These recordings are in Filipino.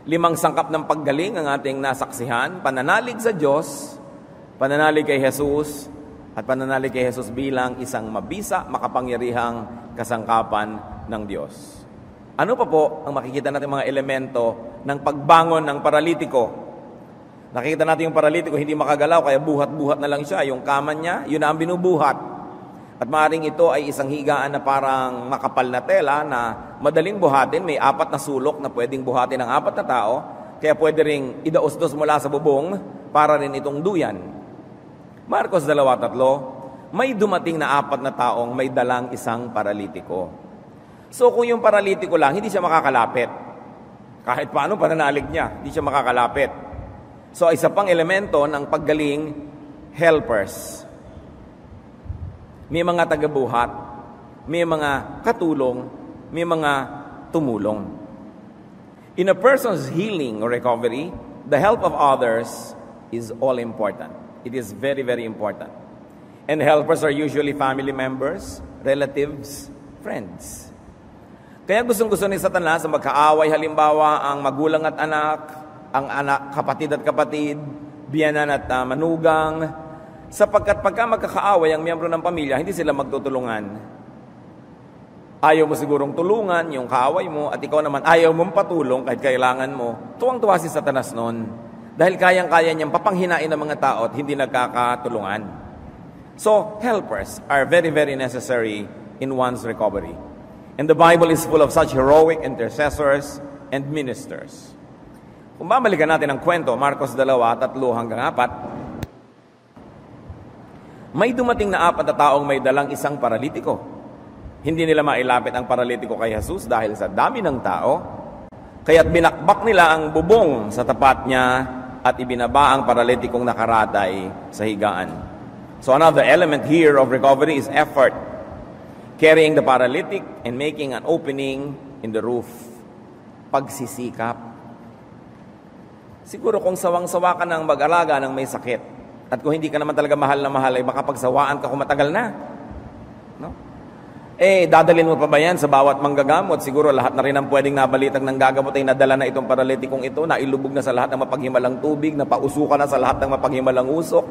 5 sangkap ng paggaling ang ating nasaksihan: pananalig sa Diyos, pananalig kay Jesus, at pananalig kay Jesus bilang isang mabisa, makapangyarihang kasangkapan ng Diyos. Ano pa po ang makikita natin mga elemento ng pagbangon ng paralitiko? Nakikita natin yung paralitiko hindi makagalaw, kaya buhat-buhat na lang siya. Yung kama niya, yun na ang binubuhat. At maaaring ito ay isang higaan na parang makapal na tela na madaling buhatin. May 4 na sulok na pwedeng buhatin ng 4 na tao. Kaya pwede ring idaos-dos mula sa bubong para rin itong duyan. Marcos 2:3, may dumating na 4 na taong may dalang isang paralitiko. So kung yung paralitiko lang, hindi siya makakalapit. Kahit paano pananalig niya, hindi siya makakalapit. So isa pang elemento ng paggaling, helpers. May mga tagabuhat, may mga katulong, may mga tumulong. In a person's healing or recovery, the help of others is all important. It is very, very important. And helpers are usually family members, relatives, friends. Kaya gustong-gusto ni Satanas na magkaaway, halimbawa ang magulang at anak, ang anak, kapatid at kapatid, biyanan at manugang, sapagkat pagka magkakaaway ang miyembro ng pamilya, hindi sila magtutulungan. Ayaw mo sigurong tulungan yung kaaway mo at ikaw naman ayaw mong patulong kahit kailangan mo. Tuwang-tuwa si Satanas noon dahil kayang-kaya niyang papanghinain ng mga tao at hindi nagkakatulungan. So, helpers are very, very necessary in one's recovery. And the Bible is full of such heroic intercessors and ministers. Kung babalikan natin ang kwento, Marcos 2:3-4, may dumating na 4 na taong may dalang isang paralitiko. Hindi nila mailapit ang paralitiko kay Jesus dahil sa dami ng tao, kaya't binakbak nila ang bubong sa tapat niya at ibinaba ang paralitikong nakaratay sa higaan. So another element here of recovery is effort. Carrying the paralytic and making an opening in the roof. Pagsisikap. Siguro kung sawang-sawa ka ng mag-alaga ng may sakit, at kung hindi ka naman talaga mahal na mahal, ay makapagsawaan ka kung matagal na. No? Dadalhin mo pa ba yan sa bawat manggagamot? Siguro lahat na rin ang pwedeng nabalitang ng gagamot ay nadala na itong paralitikong ito, nailubog na sa lahat ng mapaghimalang tubig, napausukan na sa lahat ng mapaghimalang usok,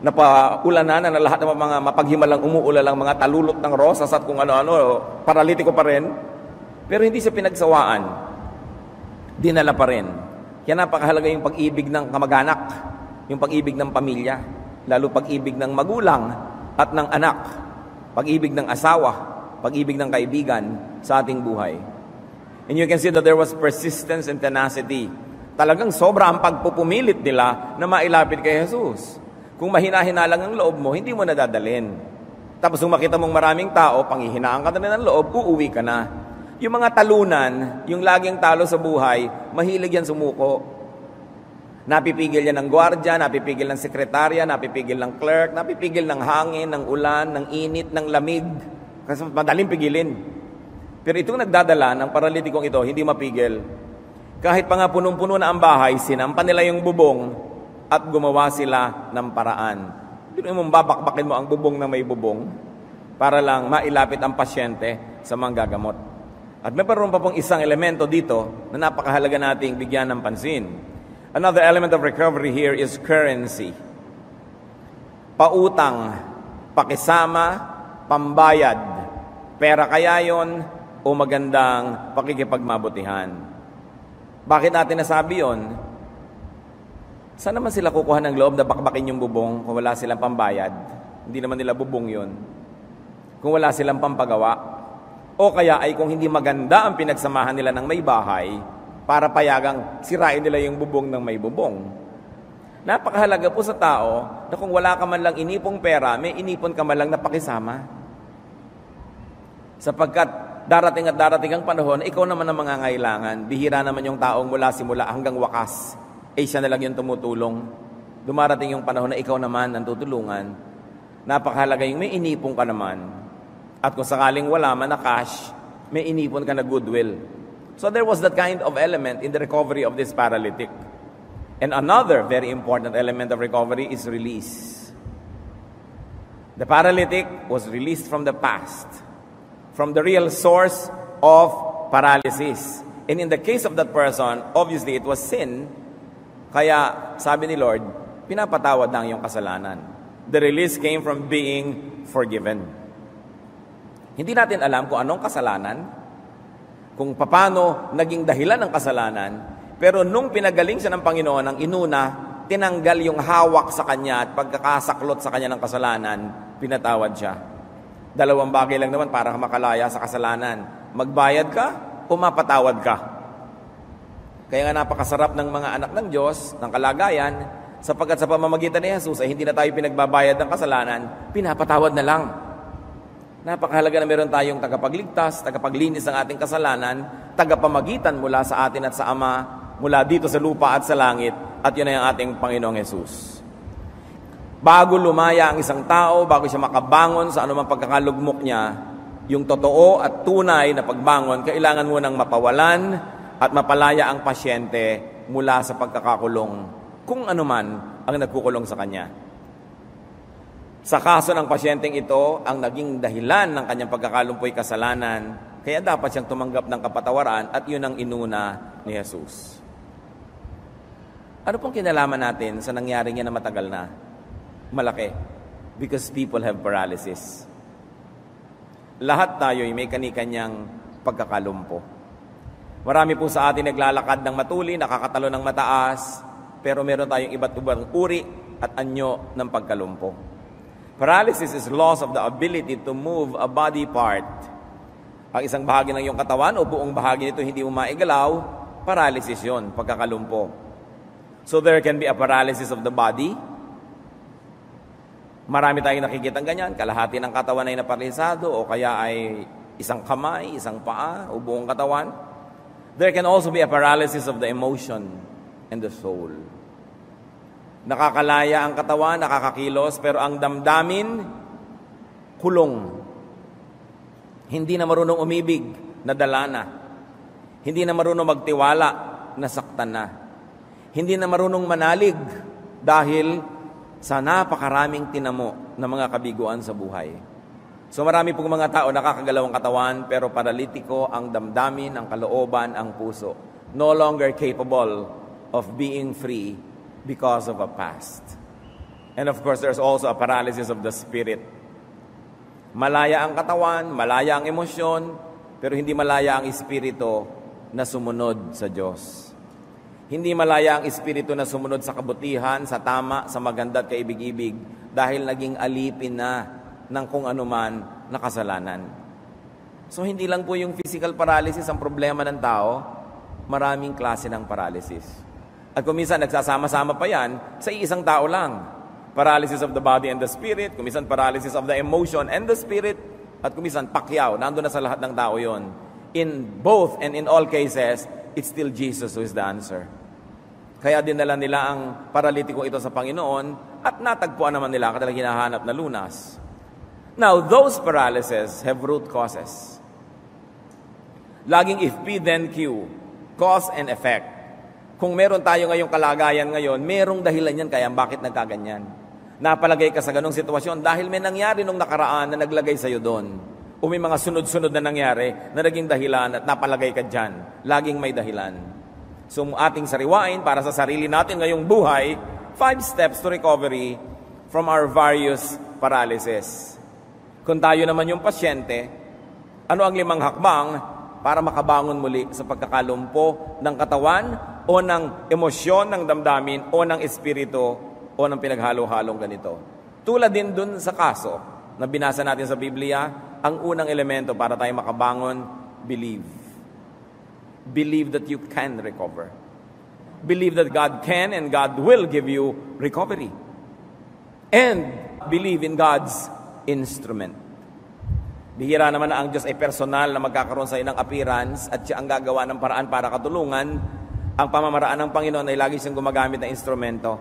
napaulanan na lahat ng mga mapaghimalang umuulalang mga talulot ng rosas at kung ano-ano, paralitiko pa rin. Pero hindi siya pinagsawaan. Dinala pa rin. Kaya napakahalaga yung pag-ibig ng kamag-anak, yung pag-ibig ng pamilya, lalo pag-ibig ng magulang at ng anak, pag-ibig ng asawa, pag-ibig ng kaibigan sa ating buhay. And you can see that there was persistence and tenacity. Talagang sobra ang pagpupumilit nila na mailapit kay Jesus. Kung mahina-hina lang ang loob mo, hindi mo nadadalhin. Tapos kung makita mong maraming tao, panghihinaan ka na ng loob, uuwi ka na. Yung mga talunan, yung laging talo sa buhay, mahilig yan sumuko. Napipigil yan ng gwardya, napipigil ng sekretarya, napipigil ng clerk, napipigil ng hangin, ng ulan, ng init, ng lamig. Kasi madaling pigilin. Pero itong nagdadala ng paralitikong ito, hindi mapigil. Kahit pa nga punong-puno na ang bahay, sinampan nila yung bubong at gumawa sila ng paraan. Hindi mo babakbakin mo ang bubong na may bubong para lang mailapit ang pasyente sa manggagamot. At may parang pa pong isang elemento dito na napakahalaga nating bigyan ng pansin. Another element of recovery here is currency. Pautang, pakisama, pambayad. Pera kaya yon o magandang pakikipagmabutihan. Bakit natin nasabi yon? Saan naman sila kukuha ng loob na bakbakin yung bubong kung wala silang pambayad? Hindi naman nila bubong yon. Kung wala silang pampagawa. O kaya ay kung hindi maganda ang pinagsamahan nila ng may bahay, para payagang sirain nila yung bubong ng may bubong. Napakahalaga po sa tao na kung wala ka man lang inipong pera, may inipon ka man lang na pakisama. Sapagkat darating at darating ang panahon, ikaw naman ang mangangailangan. Bihira naman yung taong mula simula hanggang wakas, siya na lang yung tumutulong. Dumarating yung panahon na ikaw naman ang tutulungan. Napakahalaga yung may inipong ka naman. At kung sakaling wala man na cash, may inipon ka na goodwill. So there was that kind of element in the recovery of this paralytic. And another very important element of recovery is release. The paralytic was released from the past, from the real source of paralysis. And in the case of that person, obviously it was sin. Kaya sabi ni Lord, pinapatawad na ang iyong kasalanan. The release came from being forgiven. Hindi natin alam kung anong kasalanan, kung paano naging dahilan ng kasalanan, pero nung pinagaling siya ng Panginoon, ang inuna, tinanggal yung hawak sa kanya at pagkakasaklot sa kanya ng kasalanan, pinatawad siya. Dalawang bagay lang naman para makalaya sa kasalanan. Magbayad ka o mapatawad ka. Kaya nga napakasarap ng mga anak ng Diyos, ng kalagayan, sapagkat sa pamamagitan ni Jesus ay hindi na tayo pinagbabayad ng kasalanan, pinapatawad na lang. Napakahalaga na meron tayong tagapagligtas, tagapaglinis ng ating kasalanan, tagapamagitan mula sa atin at sa Ama, mula dito sa lupa at sa langit, at yun ay ang ating Panginoong Jesus. Bago lumaya ang isang tao, bago siya makabangon sa anumang pagkakalugmok niya, yung totoo at tunay na pagbangon, kailangan mo nang mapawalan at mapalaya ang pasyente mula sa pagkakakulong, kung anuman ang nagkukulong sa kanya. Sa kaso ng pasyenteng ito, ang naging dahilan ng kanyang pagkakalumpoy kasalanan, kaya dapat siyang tumanggap ng kapatawaran at yun ang inuna ni Jesus. Ano pong kinalaman natin sa nangyari niya na matagal na? Malaki. Because people have paralysis. Lahat tayo ay may kani-kanyang pagkakalumpo. Marami po sa atin naglalakad ng matuli, nakakatalo ng mataas, pero meron tayong iba't ibang uri at anyo ng pagkalumpo. Paralysis is loss of the ability to move a body part. Ang isang bahagi ng iyong katawan o buong bahagi nito hindi mo maigalaw, paralysis yon, pagkakalumpo. So there can be a paralysis of the body. Marami tayong nakikitang ganyan, kalahati ng katawan ay naparalisado o kaya ay isang kamay, isang paa o buong katawan. There can also be a paralysis of the emotion and the soul. Nakakalaya ang katawan, nakakakilos, pero ang damdamin, kulong. Hindi na marunong umibig, nadala na. Hindi na marunong magtiwala, nasaktan na. Hindi na marunong manalig dahil sa napakaraming tinamo na mga kabiguan sa buhay. So marami pong mga tao nakakagalaw ang katawan pero paralitiko ang damdamin, ang kalooban, ang puso. No longer capable of being free because of a past. And of course, there's also a paralysis of the spirit. Malaya ang katawan, malaya ang emosyon, pero hindi malaya ang espiritu na sumunod sa Diyos. Hindi malaya ang espiritu na sumunod sa kabutihan, sa tama, sa maganda at kaibig-ibig dahil naging alipin na ng kung anuman na kasalanan. So hindi lang po yung physical paralysis ang problema ng tao, maraming klase ng paralysis. At kung minsan nagsasama-sama pa yan sa isang tao lang. Paralysis of the body and the spirit, kung minsan paralysis of the emotion and the spirit, at kung minsan pakyaw, nandun na sa lahat ng tao yon. In both and in all cases, it's still Jesus who is the answer. Kaya dinala nila ang paralitiko ito sa Panginoon at natagpuan naman nila kanilang hinahanap na lunas. Now, those paralyses have root causes. Laging if P then Q, cause and effect. Kung meron tayo ngayong kalagayan ngayon, merong dahilan yan kaya bakit nagkaganyan. Napalagay ka sa ganong sitwasyon dahil may nangyari nung nakaraan na naglagay sa'yo doon. O may mga sunod-sunod na nangyari na naging dahilan at napalagay ka dyan. Laging may dahilan. So ating sariwain para sa sarili natin ngayong buhay, 5 steps to recovery from our various paralysis. Kung tayo naman yung pasyente, ano ang 5 hakbang para makabangon muli sa pagkakalumpo ng katawan o ng emosyon, ng damdamin o ng espiritu o ng pinaghalo-halong ganito. Tulad din dun sa kaso na binasa natin sa Biblia, ang unang elemento para tayo makabangon, believe. Believe that you can recover. Believe that God can and God will give you recovery. And believe in God's instrument. Bihira naman na ang Diyos ay personal na magkakaroon sa inang appearance at siya ang gagawa ng paraan para katulungan. Ang pamamaraan ng Panginoon ay lagi siyang gumagamit ng instrumento.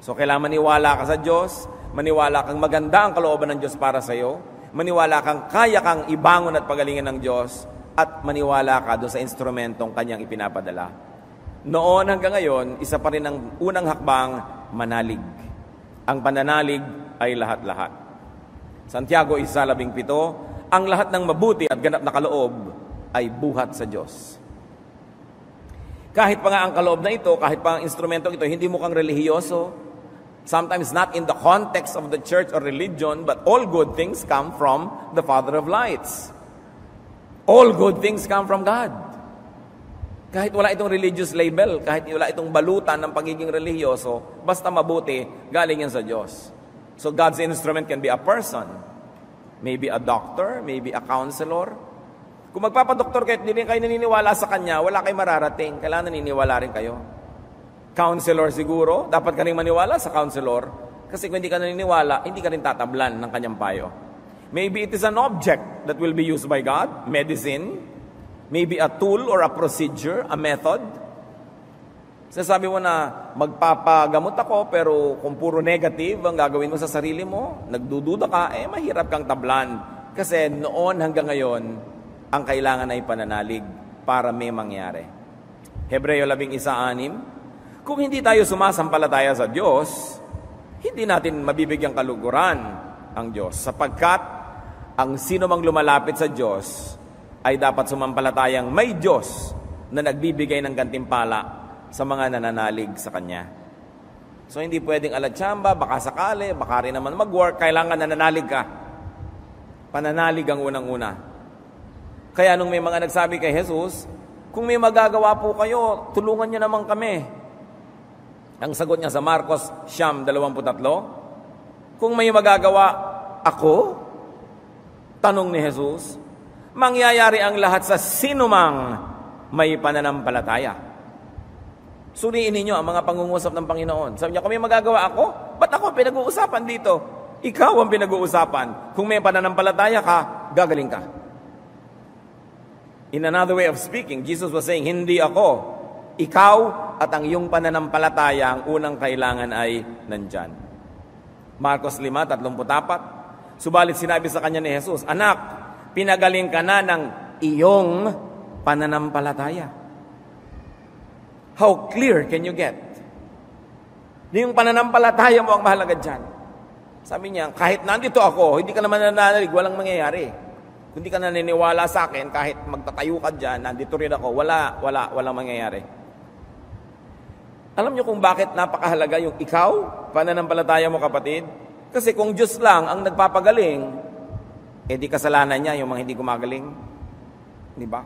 So kailangan maniwala ka sa Diyos, maniwala kang maganda ang kalooban ng Diyos para sa iyo, maniwala kang kaya kang ibangon at pagalingan ng Diyos, at maniwala ka doon sa instrumentong kanyang ipinapadala. Noon hanggang ngayon, isa pa rin ang unang hakbang, manalig. Ang pananalig ay lahat-lahat. Santiago 1:17, ang lahat ng mabuti at ganap na kaloob ay buhat sa Diyos. Kahit pa nga ang kaloob na ito, kahit pa ang instrumentong ito, hindi mukhang relihiyoso, sometimes not in the context of the church or religion, but all good things come from the Father of lights. All good things come from God. Kahit wala itong religious label, kahit wala itong balutan ng pagiging relihiyoso, basta mabuti, galing yan sa Diyos. So God's instrument can be a person, maybe a doctor, maybe a counselor. Kung magpapadoktor kayo at hindi kayo naniniwala sa Kanya, wala kayo mararating. Kailangan naniniwala rin kayo. Counselor siguro, dapat ka rin maniwala sa counselor. Kasi kung hindi ka naniniwala, hindi ka rin tatablan ng kanyang payo. Maybe it is an object that will be used by God, medicine. Maybe a tool or a procedure, a method. Sasabi mo na, magpapagamot ako, pero kung puro negative ang gagawin mo sa sarili mo, nagdududa ka, mahirap kang tablan. Kasi noon hanggang ngayon, ang kailangan ay pananalig para may mangyari. Hebreo 11:6, kung hindi tayo sumasampalataya sa Diyos, hindi natin mabibigyang kaluguran ang Diyos. Sapagkat ang sino mang lumalapit sa Diyos ay dapat sumampalatayang may Diyos na nagbibigay ng gantimpala sa mga nananalig sa Kanya. So hindi pwedeng alatsamba, baka sakali, baka rin naman mag-work, kailangan nananalig ka. Pananalig ang unang-una. Kaya nung may mga nagsabi kay Jesus, kung may magagawa po kayo, tulungan niyo naman kami. Ang sagot niya sa Marcos 9:23, kung may magagawa ako, tanong ni Jesus, mangyayari ang lahat sa sinumang may pananampalataya. Suriin ninyo ang mga pangungusap ng Panginoon. Sabi niya, kung may magagawa ako, ba't ako pinag-uusapan dito? Ikaw ang pinag-uusapan. Kung may pananampalataya ka, gagaling ka. In another way of speaking, Jesus was saying, hindi ako, ikaw at ang iyong pananampalataya ang unang kailangan ay nandyan. Marcos 5:34, subalit sinabi sa kanya ni Jesus, anak, pinagaling ka na ng iyong pananampalataya. How clear can you get? Yung pananampalataya mo ang mahalaga dyan. Sabi niya, kahit nandito ako, hindi ka naman nananalig, walang mangyayari. Kung di ka naniniwala sa akin, kahit magtatayo ka dyan, nandito rin ako, walang mangyayari. Alam niyo kung bakit napakahalaga yung ikaw, pananampalataya mo kapatid? Kasi kung Diyos lang ang nagpapagaling, di kasalanan niya yung mga hindi gumagaling. Di ba?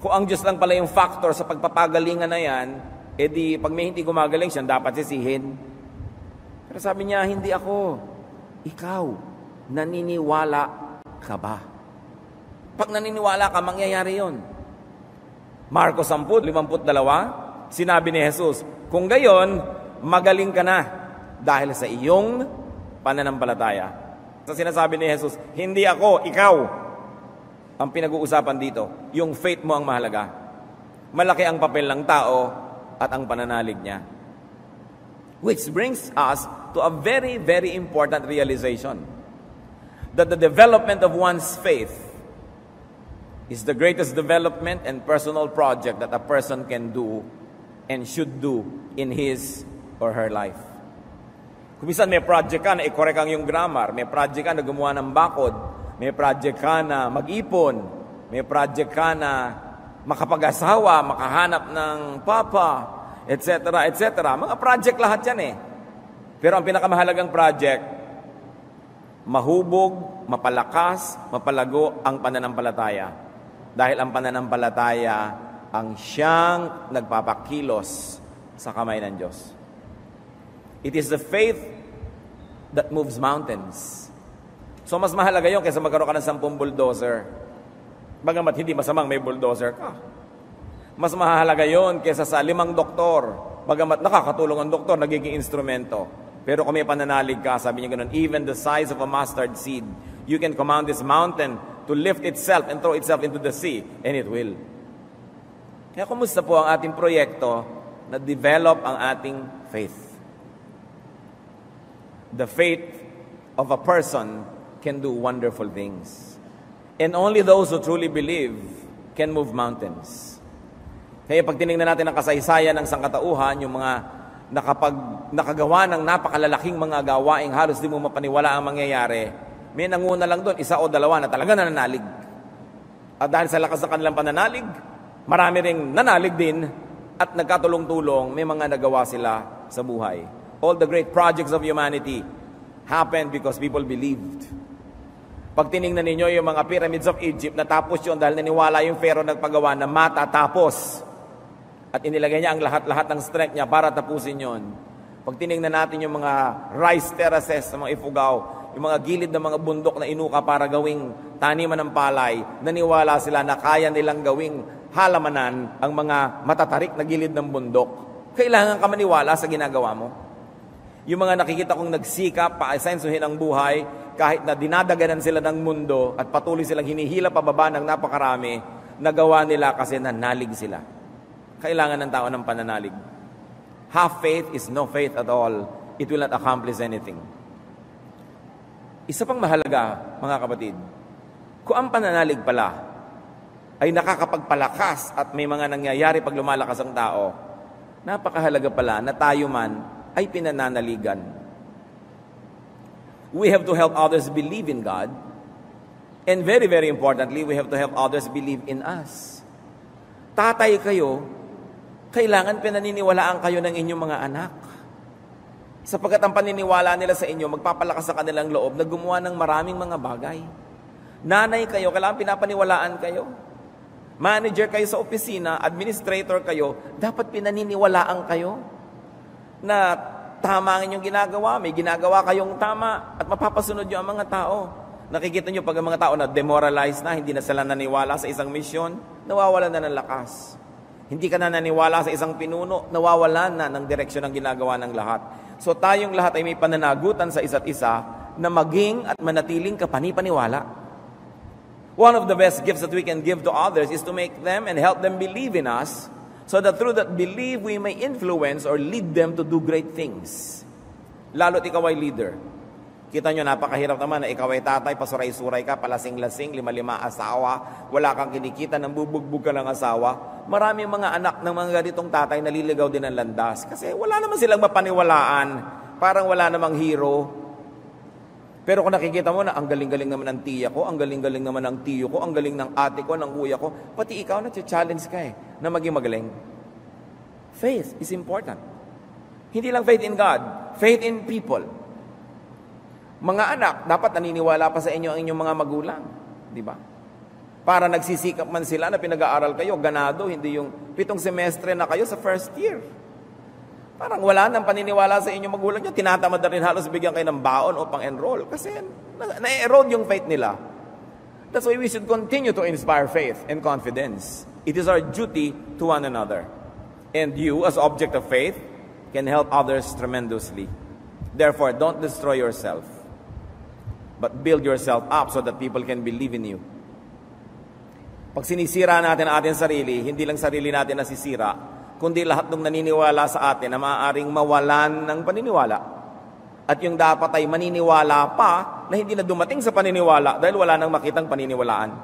Kung ang Diyos lang pala yung factor sa pagpapagalingan na yan, di pag may hindi gumagaling, siya dapat sisihin. Pero sabi niya, hindi ako. Ikaw, naniniwala ka ba? Pag naniniwala ka, mangyayari yon. Marcos 10:52, sinabi ni Jesus, kung gayon, magaling ka na dahil sa iyong pananampalataya. Sa sinasabi ni Jesus, hindi ako, ikaw ang pinag-uusapan dito. Yung faith mo ang mahalaga. Malaki ang papel ng tao at ang pananalig niya. Which brings us to a very, very important realization. That the development of one's faith is the greatest development and personal project that a person can do and should do in his or her life. Kung minsan may project ka na i-correct ang yung grammar, may project ka na gumawa ng bakod, may project ka na mag-ipon, may project ka na makapag-asawa, makahanap ng papa, etc., etc. Mga project lahat yan eh. Pero ang pinakamahalagang project, mahubog, mapalakas, mapalago ang pananampalataya. Dahil ang pananampalataya ang siyang nagpapakilos sa kamay ng Diyos. It is the faith that moves mountains. So mas mahalaga yun kaysa magkaroon ka ng 10 bulldozer. Bagamat hindi masamang may bulldozer ka. Mas mahalaga yun kaysa sa 5 doktor. Bagamat nakakatulong ang doktor, nagiging instrumento. Pero kung may pananalig ka, sabi niya ganun, even the size of a mustard seed, you can command this mountain to lift itself and throw itself into the sea, and it will. Kaya kumusta po ang ating proyekto na develop ang ating faith? The faith of a person can do wonderful things. And only those who truly believe can move mountains. Kaya pag tinignan natin ang kasaysayan ng sangkatauhan, yung mga nakagawa ng napakalalaking mga gawaing halos di mo mapaniwala ang mangyayari, may nanguna lang doon, 1 o 2 na talaga nananalig. At dahil sa lakas ng kanilang pananalig, Marami ring nanalig din at nagkatulong-tulong, may mga nagawa sila sa buhay. All the great projects of humanity happened because people believed. Pag tinignan ninyo yung mga pyramids of Egypt, natapos yun dahil naniwala yung Pharaoh nagpagawa na matatapos. At inilagay niya ang lahat-lahat ng strength niya para tapusin yon. Pag tinignan natin yung mga rice terraces sa mga Ifugao, yung mga gilid ng mga bundok na inuka para gawing taniman ng palay, naniwala sila na kaya nilang gawing halamanan ang mga matatarik na gilid ng bundok. Kailangan ka maniwala sa ginagawa mo. Yung mga nakikita kong nagsikap, paasensuhin ang buhay, kahit na dinadaganan sila ng mundo at patuloy silang hinihila pababa ng napakarami, nagawa nila kasi nanalig sila. Kailangan ng tao ng pananalig. Half faith is no faith at all. It will not accomplish anything. Isa pang mahalaga, mga kapatid, kung ang pananalig pala ay nakakapagpalakas at may mga nangyayari pag lumalakas ang tao, napakahalaga pala na tayo man ay pinananaligan. We have to help others believe in God, and very, very importantly, we have to help others believe in us. Tatay kayo, kailangan pinaniniwalaan kayo ng inyong mga anak. Sapagkat ang paniniwala nila sa inyo, magpapalakas sa kanilang loob na gumawa ng maraming mga bagay. Nanay kayo, kailangan pinapaniwalaan kayo. Manager kayo sa opisina, administrator kayo, dapat pinaniniwalaan kayo na tama ang inyong ginagawa, may ginagawa kayong tama at mapapasunod nyo ang mga tao. Nakikita nyo pag ang mga tao na demoralized na, hindi na sila naniwala sa isang misyon, nawawalan na ng lakas. Hindi ka na naniwala sa isang pinuno, nawawalan na ng direksyon ng ginagawa ng lahat. So tayong lahat ay may pananagutan sa isa't isa na maging at manatiling kapanipaniwala. One of the best gifts that we can give to others is to make them and help them believe in us, so that through that belief, we may influence or lead them to do great things. Lalo't ikaw ay leader. Kita nyo, napakahirap naman na ikaw ay tatay, pasuray-suray ka, palasing-lasing, 5-5 asawa, wala kang kinikita, nang bubugbog ka ng asawa. Maraming mga anak ng mga ganitong tatay naliligaw din ng landas. Kasi wala naman silang mapaniwalaan, parang wala namang hero. Pero kung nakikita mo na ang galing-galing naman ng tiya ko, ang galing-galing naman ng tiyo ko, ang galing ng ate ko, ng kuya ko, pati ikaw na-challenge ka na maging magaling. Faith is important. Hindi lang faith in God, faith in people. Mga anak, dapat naniniwala pa sa inyo ang inyong mga magulang. Di ba? Para nagsisikap man sila na pinag-aaral kayo, ganado, hindi yung 7 semestre na kayo sa first year. Parang wala nang paniniwala sa inyong magulang nyo. Tinatamad na rin halos bigyan kayo ng baon o pang-enroll kasi na-erode yung faith nila. That's why we should continue to inspire faith and confidence. It is our duty to one another. And you, as object of faith, can help others tremendously. Therefore, don't destroy yourself, but build yourself up so that people can believe in you. Pag sinisira natin ang ating sarili, hindi lang sarili natin nasisira, kundi lahat ng naniniwala sa atin na maaaring mawalan ng paniniwala. At yung dapat ay maniniwala pa na hindi na dumating sa paniniwala dahil wala nang makitang paniniwalaan.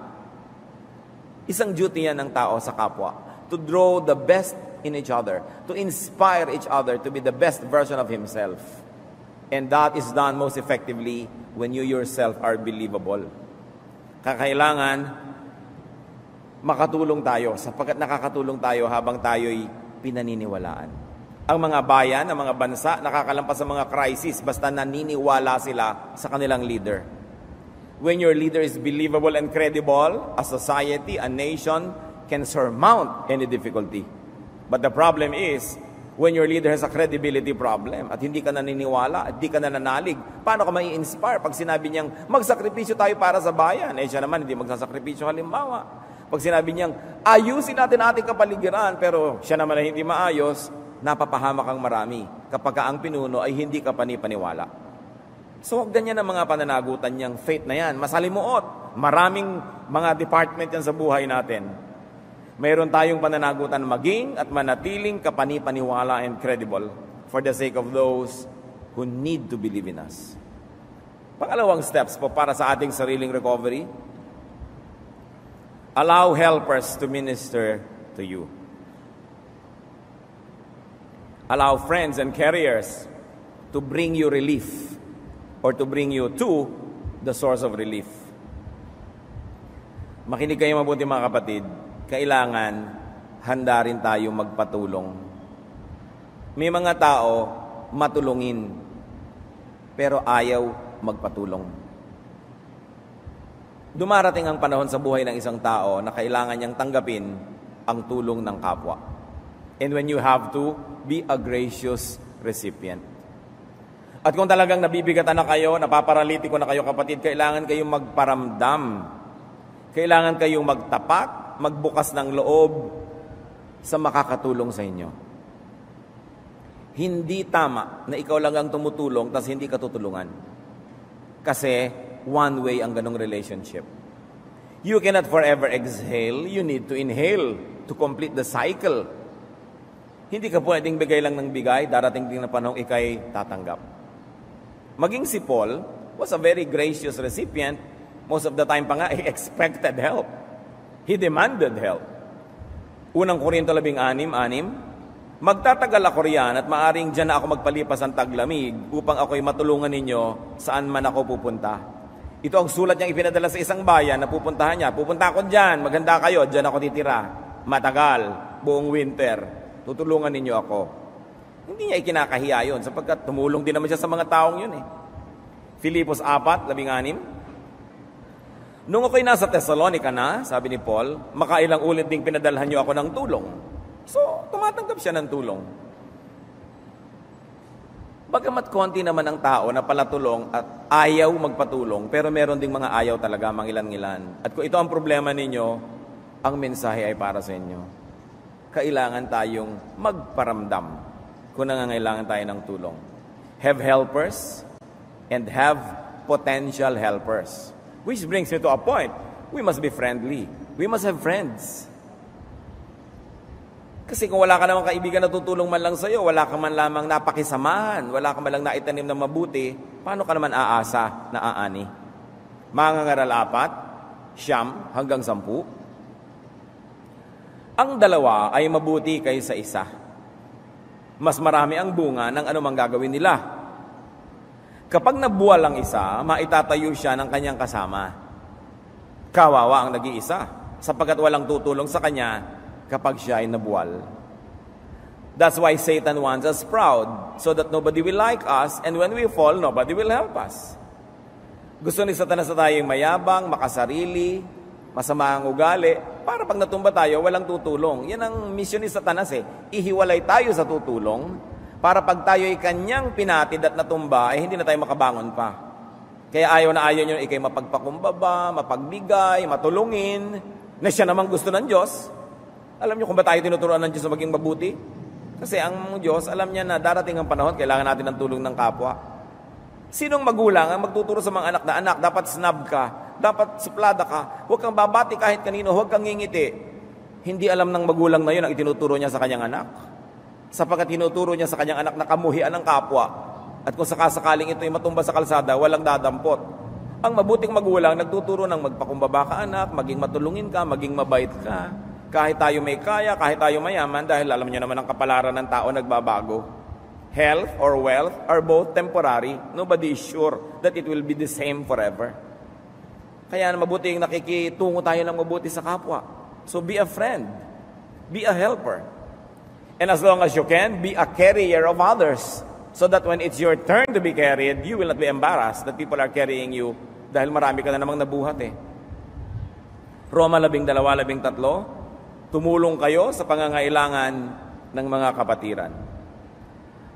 Isang duty yan ng tao sa kapwa, to draw the best in each other, to inspire each other to be the best version of himself. And that is done most effectively when you yourself are believable. Kakailangan makatulong tayo sapagkat nakakatulong tayo habang tayo'y pinaniniwalaan. Ang mga bayan, ang mga bansa, nakakalampas sa mga crisis basta naniniwala sila sa kanilang leader. When your leader is believable and credible, a society, a nation can surmount any difficulty. But the problem is, when your leader has a credibility problem at hindi ka naniniwala at hindi ka nananalig, paano ka mai-inspire pag sinabi niyang magsakripisyo tayo para sa bayan? Eh siya naman hindi magsasakripisyo halimbawa. Pag sinabi niyang ayusin natin ating kapaligiran pero siya naman ay hindi maayos, napapahamak ang marami kapag ang pinuno ay hindi ka panipaniwala. So huwag ganyan ang mga pananagutan niyang faith na yan. Masalimuot. Maraming mga department yan sa buhay natin. Mayroon tayong pananagutan maging at manatiling kapanipaniwala and credible for the sake of those who need to believe in us. Pangalawang steps po para sa ating sariling recovery, allow helpers to minister to you. Allow friends and carriers to bring you relief or to bring you to the source of relief. Makinig kayo mabuti mga kapatid. Kailangan handa rin tayo magpatulong. May mga tao matulungin, pero ayaw magpatulong. Dumarating ang panahon sa buhay ng isang tao na kailangan niyang tanggapin ang tulong ng kapwa. And when you have to, be a gracious recipient. At kung talagang nabibigatan na kayo, napaparalitiko na kayo kapatid, kailangan kayong magparamdam. Kailangan kayong magtapat, magbukas ng loob sa makakatulong sa inyo. Hindi tama na ikaw lang ang tumutulong tas hindi ka tutulungan. Kasi one way ang ganong relationship. You cannot forever exhale, you need to inhale to complete the cycle. Hindi ka pwedeng bigay lang ng bigay, darating din na panahon ikay tatanggap. Maging si Paul was a very gracious recipient. Most of the time pa nga, he expected help. He demanded help. Unang Korinto 16:6, magtatagal ako riyan at maaring dyan na ako magpalipas ang taglamig upang ako'y matulungan ninyo saan man ako pupunta. Ito ang sulat niyang ipinadala sa isang bayan na pupuntahan niya. Pupunta ako dyan, maghanda kayo, dyan ako titira. Matagal, buong winter. Tutulungan ninyo ako. Hindi niya ikinakahiya yun sapagkat tumulong din naman siya sa mga taong yun eh. Filipos 4:16, nung ako'y nasa Thessalonica na, sabi ni Paul, makailang ulit ding pinadalhan niyo ako ng tulong. So, tumatanggap siya ng tulong. Bagamat konti naman ang tao na palatulong at ayaw magpatulong, pero meron ding mga ayaw talaga, mangilan-ngilan. At kung ito ang problema ninyo, ang mensahe ay para sa inyo. Kailangan tayong magparamdam kung nangangailangan tayo ng tulong. Have helpers and have potential helpers. Which brings me to a point. We must be friendly. We must have friends. Kasi kung wala ka namang kaibigan na tutulong man lang sa'yo, wala ka man lamang napakisamahan, wala ka man lang naitanim na mabuti, paano ka naman aasa na aani? Mangangaral 4, 9 hanggang 10. Ang dalawa ay mabuti kaysa isa. Mas marami ang bunga ng anumang gagawin nila. Kapag nabuwal ang isa, maitatayo siya ng kanyang kasama. Kawawa ang nag-iisa, sapagkat walang tutulong sa kanya kapag siya ay nabuwal. That's why Satan wants us proud, so that nobody will like us, and when we fall, nobody will help us. Gusto ni Satanas na tayong mayabang, makasarili, masama ang ugali, para pag natumba tayo, walang tutulong. Yan ang misyon ni Satanas eh. Ihiwalay tayo sa tutulong, para pag tayo ay kanyang pinatid at natumba, hindi na tayo makabangon pa. Kaya ayaw na ayaw nyo ikay mapagpakumbaba, mapagbigay, matulungin, na siya namang gusto ng Diyos. Alam niyo kung ba tayo tinuturuan ng Diyos na maging mabuti? Kasi ang Diyos, alam niya na darating ang panahon, kailangan natin ng tulong ng kapwa. Sinong magulang ang magtuturo sa mga anak na, anak, dapat snub ka, dapat suplada ka, huwag kang babati kahit kanino, huwag kang ngingiti. Hindi alam ng magulang na yun ang itinuturo niya sa kanyang anak. Sapagkat tinuturo niya sa kanyang anak na kamuhian ng kapwa. At kung sakasakaling ito'y matumba sa kalsada, walang dadampot. Ang mabuting magulang, nagtuturo ng magpakumbaba ka anak, maging matulungin ka, maging mabait ka. Kahit tayo may kaya, kahit tayo mayaman, dahil alam niyo naman ang kapalaran ng tao nagbabago. Health or wealth are both temporary. Nobody is sure that it will be the same forever. Kaya mabuting nakikitungo tayo ng mabuti sa kapwa. So be a friend. Be a helper. And as long as you can, be a carrier of others. So that when it's your turn to be carried, you will not be embarrassed that people are carrying you dahil marami ka na namang nabuhat eh. Roma 12:13, tumulong kayo sa pangangailangan ng mga kapatiran.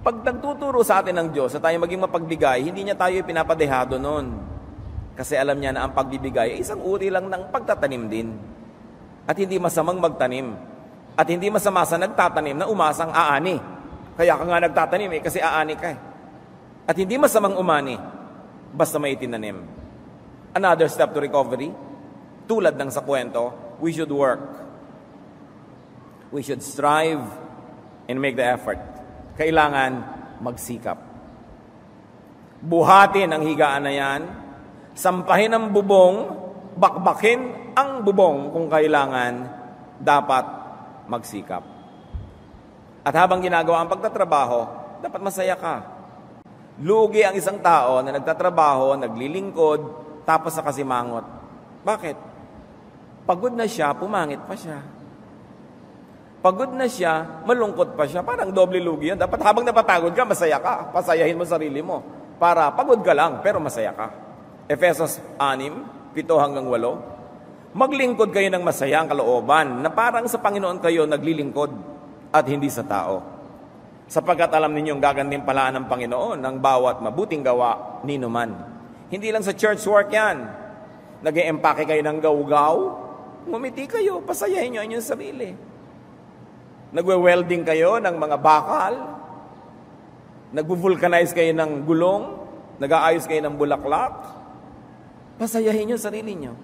Pag nagtuturo sa atin ng Diyos na tayo maging mapagbigay, hindi niya tayo pinapadehado noon. Kasi alam niya na ang pagbibigay ay isang uri lang ng pagtatanim din. At hindi masamang magtanim. At hindi masama sa nagtatanim na umasang aani. Kaya ka nga nagtatanim kasi aani ka eh. At hindi masamang umani, basta may itinanim. Another step to recovery, tulad ng sa kwento, we should work. We should strive and make the effort. Kailangan magsikap. Buhatin ang higaan na yan, sampahin ang bubong, bakbakin ang bubong kung kailangan, dapat magsikap. At habang ginagawa ang pagtatrabaho, dapat masaya ka. Lugi ang isang tao na nagtatrabaho, naglilingkod, tapos nakasimangot. Bakit? Pagod na siya, pumangit pa siya. Pagod na siya, malungkot pa siya. Parang doble lugi yun. Dapat habang napapagod ka, masaya ka. Pasayahin mo sarili mo. Para pagod ka lang, pero masaya ka. Efesos 6:7-8. Maglingkod kayo ng masayang kalooban na parang sa Panginoon kayo naglilingkod at hindi sa tao. Sapagkat alam ninyong gagantimpalaan ng Panginoon ng bawat mabuting gawa ninuman. Hindi lang sa church work yan. Nag-e-empake kayo ng gawgaw, ngumiti kayo, pasayahin nyo ang inyong sarili. Nagwe-welding kayo ng mga bakal, nagvo-vulcanize kayo ng gulong, nag-aayos kayo ng bulaklak, pasayahin nyo sarili nyo.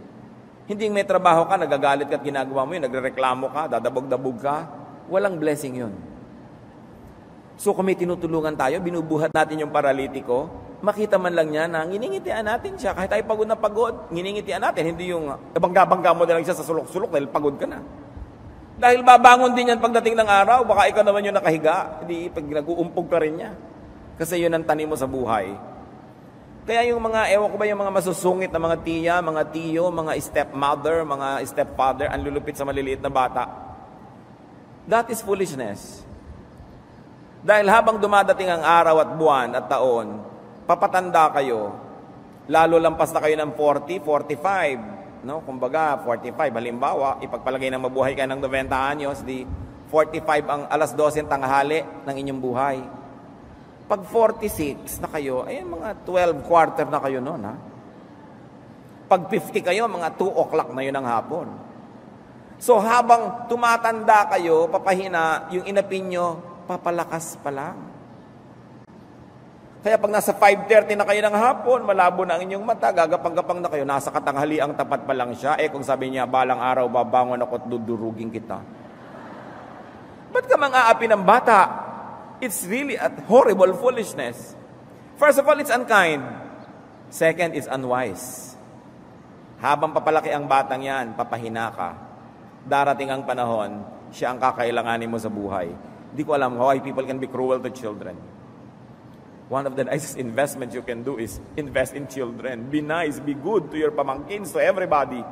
Hindi may trabaho ka, nagagalit ka at ginagawa mo yun, nagrereklamo ka, dadabog-dabog ka, walang blessing yun. So kung may tinutulungan tayo, binubuhat natin yung paralitiko, makita man lang niya na nginingitian natin siya. Kahit tayo pagod na pagod, nginingitian natin. Hindi yung bangga-bangga mo na lang siya sa sulok-sulok dahil pagod ka na. Dahil babangon din yan pagdating ng araw, baka ikaw naman yung nakahiga. Hindi, pag nag-uumpog ka rin niya. Kasi yun ang tanim mo sa buhay. Kaya yung mga, ewan ko ba yung mga masusungit na mga tiya, mga tiyo, mga stepmother, mga stepfather, ang lulupit sa maliliit na bata. That is foolishness. Dahil habang dumadating ang araw at buwan at taon, papatanda kayo, lalo lampas na kayo ng 40, 45, no? Kumbaga, 45, halimbawa, ipagpalagay na mabuhay kayo ng 90 anyos, di 45 ang alas 12 tanghali ng inyong buhay. Pag 46 na kayo, ay mga 12 quarter na kayo noon, ha? Pag 50 kayo, mga 2 o'clock na yun ang hapon. So, habang tumatanda kayo, papahina, yung inapin nyo, papalakas pa lang. Kaya pag nasa 5:30 na kayo ng hapon, malabo na ang inyong mata, gagapang-gapang na kayo, nasa katanghaliang tapat pa lang siya. Kung sabi niya, balang araw, babangon ako at dudurugin kita. Ba't ka mang-aapi ng bata? It's really a horrible foolishness. First of all, it's unkind. Second, it's unwise. Habang papalaki ang batang yan, papahina ka. Darating ang panahon, siya ang kakailanganin mo sa buhay. Hindi ko alam why people can be cruel to children. One of the nicest investments you can do is invest in children. Be nice, be good to your pamangkins, to everybody.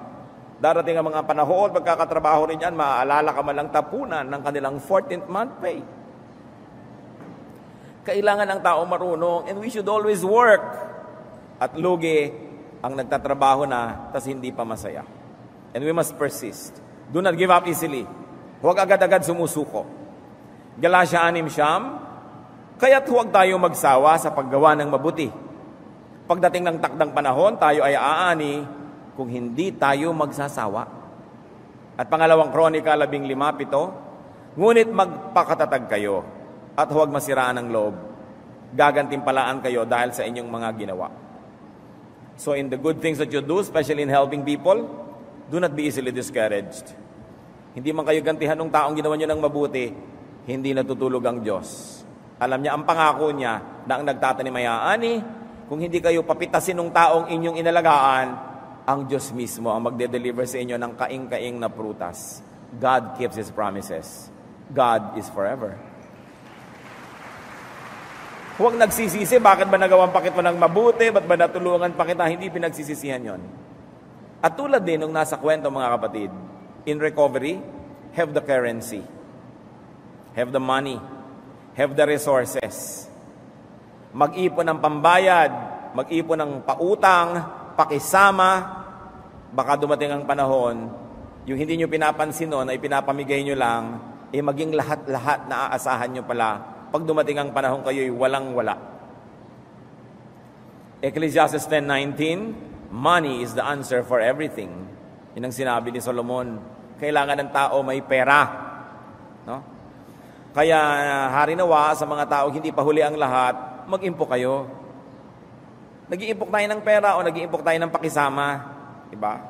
Darating ang mga panahon, pagkakatrabaho rin yan, maaalala ka man lang tapunan ng kanilang 14th month pay. Kailangan ng tao marunong, and we should always work. At lugi ang nagtatrabaho na, tas hindi pa masaya. And we must persist. Do not give up easily. Huwag agad-agad sumusuko. Galatia 6:9, kaya't huwag tayo magsawa sa paggawa ng mabuti. Pagdating ng takdang panahon, tayo ay aani kung hindi tayo magsasawa. At pangalawang Kronika 15:7, ngunit magpakatatag kayo at huwag masiraan ng loob. Gagantimpalaan kayo dahil sa inyong mga ginawa. So in the good things that you do, especially in helping people, do not be easily discouraged. Hindi man kayo gantihan ng taong ginawa nyo ng mabuti, hindi natutulog ang Diyos. Alam niya, ang pangako niya na ang nagtatanim ay aani, kung hindi kayo papitasin ng taong inyong inalagaan, ang Diyos mismo ang magde-deliver sa inyo ng kaing-kaing na prutas. God keeps His promises. God is forever. Huwag nagsisisi, bakit ba nagawan pa kita ng mabuti? Ba't ba natulungan pa kita? Hindi pinagsisisihan yon. At tulad din nung nasa kwento mga kapatid, in recovery, have the currency. Have the money. Have the resources. Mag-ipon ng pambayad, mag-ipon ng pautang, pakisama. Baka dumating ang panahon, yung hindi nyo pinapansin noon ay pinapamigay nyo lang, maging lahat-lahat na aasahan nyo pala. Pag dumating ang panahon kayo'y walang-wala. Ecclesiastes 10:19, money is the answer for everything. Yun ang sinabi ni Solomon. Kailangan ng tao may pera. No? Kaya hari nawa sa mga tao hindi pa huli ang lahat, mag-impok kayo. Nag-iimpok tayo ng pera o nag-iimpok tayo ng pakisama. Diba?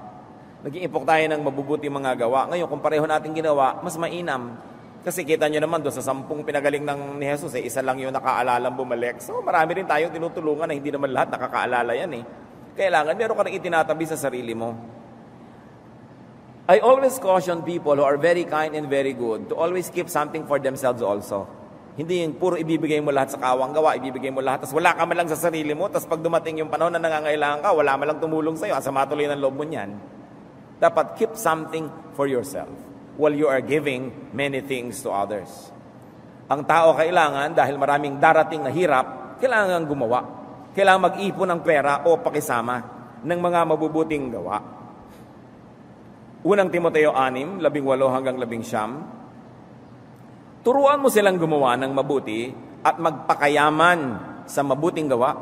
Nag-iimpok tayo ng mabubuti mga gawa. Ngayon, kung pareho natin ginawa, mas mainam. Kasi kita nyo naman doon sa 10 pinagaling ng ni Jesus, isa lang yung nakaaalalang bumalik. So marami rin tayong tinutulungan na hindi naman lahat nakakaalala yan eh. Kailangan, meron ka rin itinatabi sa sarili mo. I always caution people who are very kind and very good to always keep something for themselves also. Hindi yung puro ibibigay mo lahat sa kawang gawa, ibibigay mo lahat, tapos wala ka man lang sa sarili mo, tapos pag dumating yung panahon na nangangailangan ka, wala man lang tumulong sa'yo, asa matuloy ng loob mo niyan. Dapat keep something for yourself. while you are giving many things to others. Ang tao kailangan, dahil maraming darating na hirap, kailangan gumawa. Kailangan mag-ipon ng pera o pakisama ng mga mabubuting gawa. Unang Timoteo 6, 18 hanggang 19. Turuan mo silang gumawa ng mabuti at magpakayaman sa mabuting gawa.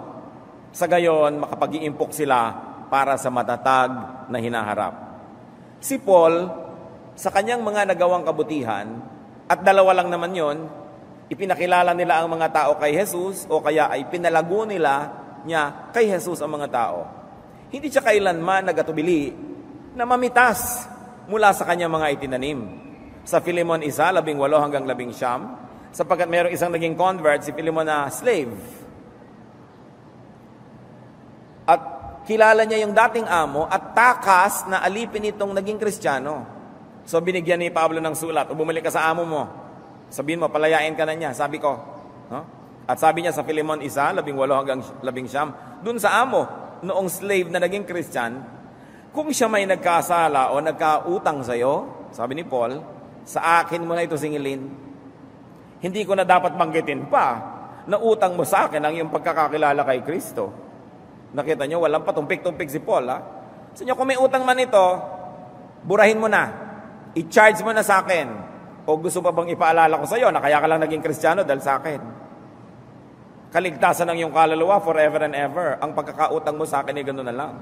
Sa gayon, makapag-iimpok sila para sa matatag na hinaharap. Si Paul, sa kanyang mga nagawang kabutihan, at dalawa lang naman yon, ipinakilala nila ang mga tao kay Jesus o kaya ay pinalago niya kay Jesus ang mga tao. Hindi siya kailanman nagatubili na mamitas mula sa kanyang mga itinanim. Sa Philemon 1, 18 hanggang 19, sapagkat mayroong isang naging convert, si Philemon na slave. At kilala niya yung dating amo at takas na alipin itong naging Kristiyano. So binigyan ni Pablo ng sulat, o bumalik ka sa amo mo. Sabihin mo, palayain ka na niya, sabi ko. No? At sabi niya sa Philemon 1, 18 hanggang 19, dun sa amo, noong slave na naging Christian, kung siya may nagkasala o nagkautang sa'yo, sabi ni Paul, sa akin mo na ito singilin. Hindi ko na dapat banggitin pa na utang mo sa akin ang iyong pagkakakilala kay Kristo. Nakita niyo, walang patumpik-tumpik si Paul. Ha? Sa inyo, kung may utang man ito, burahin mo na. I-charge mo na sa akin. O gusto pa bang ipaalala ko sa iyo na kaya ka lang naging Kristiyano dahil sa akin? Kaligtasan ng iyong kaluluwa forever and ever. Ang pagkakautang mo sa akin ay gano'n na lang.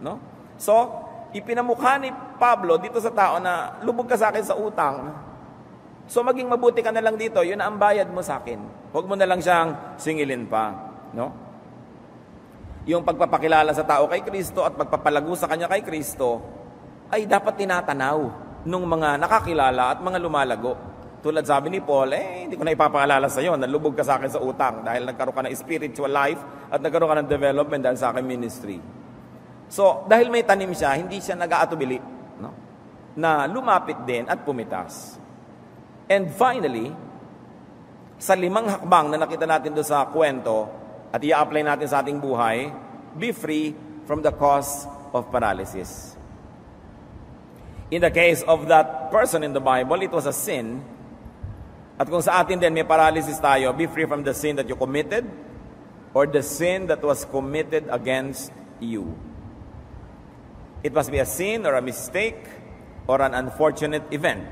No? So, ipinamukha ni Pablo dito sa tao na lubog ka sa akin sa utang. So, maging mabuti ka na lang dito. Yun na ang bayad mo sa akin. Huwag mo na lang siyang singilin pa. No? Yung pagpapakilala sa tao kay Kristo at pagpapalago sa kanya kay Kristo ay dapat tinatanaw nung mga nakakilala at mga lumalago. Tulad sabi ni Paul, hindi ko na ipapaalala sa iyo na lubog ka sa akin sa utang dahil nagkaroon ka ng spiritual life at nagkaroon ka ng development dahil sa akin ministry. So, dahil may tanim siya, hindi siya nag-aatubili, no? Na lumapit din at pumitas. And finally, sa 5 hakbang na nakita natin doon sa kwento at i-apply natin sa ating buhay, be free from the cause of paralysis. In the case of that person in the Bible, it was a sin. At kung sa atin din may paralysis tayo, be free from the sin that you committed or the sin that was committed against you. It must be a sin or a mistake or an unfortunate event.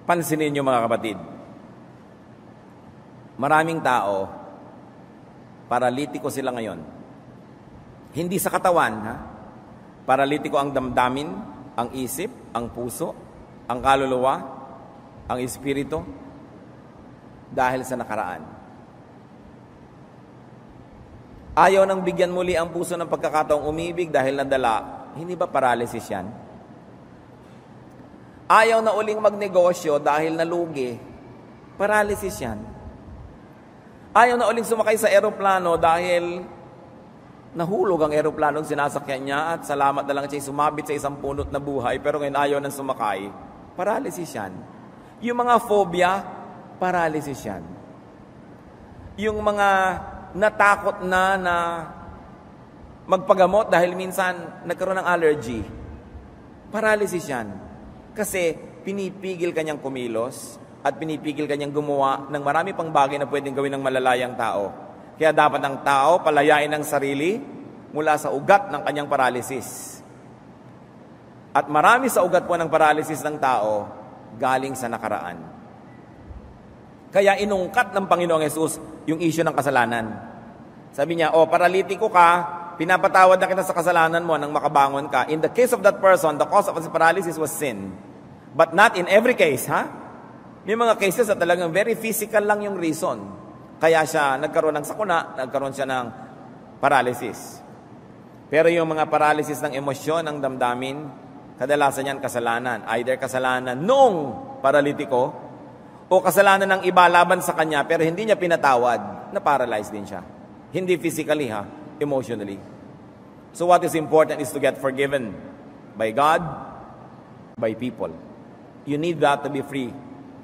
Pansinin niyo mga kapatid, maraming tao, paralitiko sila ngayon. Hindi sa katawan, ha? Paralitiko ang damdamin, ang isip, ang puso, ang kaluluwa, ang espiritu, dahil sa nakaraan. Ayaw nang bigyan muli ang puso ng pagkakataong umibig dahil nadala, hindi ba paralysis yan? Ayaw na uling magnegosyo dahil nalugi, paralysis yan. Ayaw na uling sumakay sa eroplano dahil nahulog ang eroplanong sinasakyan niya at salamat na lang siya sumabit sa isang punot na buhay pero ngayon ayaw nang sumakay. Paralysis yan. Yung mga phobia, paralysis yan. Yung mga natakot na magpagamot dahil minsan nagkaroon ng allergy, paralysis yan. Kasi pinipigil kanyang kumilos at pinipigil kanyang gumawa ng marami pang bagay na pwedeng gawin ng malalayang tao. Kaya dapat ang tao palayain ang sarili mula sa ugat ng kanyang paralysis. At marami sa ugat po ng paralysis ng tao galing sa nakaraan. Kaya inungkat ng Panginoong Hesus yung issue ng kasalanan. Sabi niya, paralitiko ka, pinapatawad na kita sa kasalanan mo nang makabangon ka. In the case of that person, the cause of his paralysis was sin. But not in every case, ha? May mga cases na talagang very physical lang yung reason. Kaya siya nagkaroon ng sakuna, nagkaroon siya ng paralysis. Pero yung mga paralysis ng emosyon, ng damdamin, kadalasan yan kasalanan. Either kasalanan nung paralitiko o kasalanan ng iba laban sa kanya pero hindi niya pinatawad, na-paralyze din siya. Hindi physically, ha? Emotionally. So what is important is to get forgiven by God, by people. You need that to be free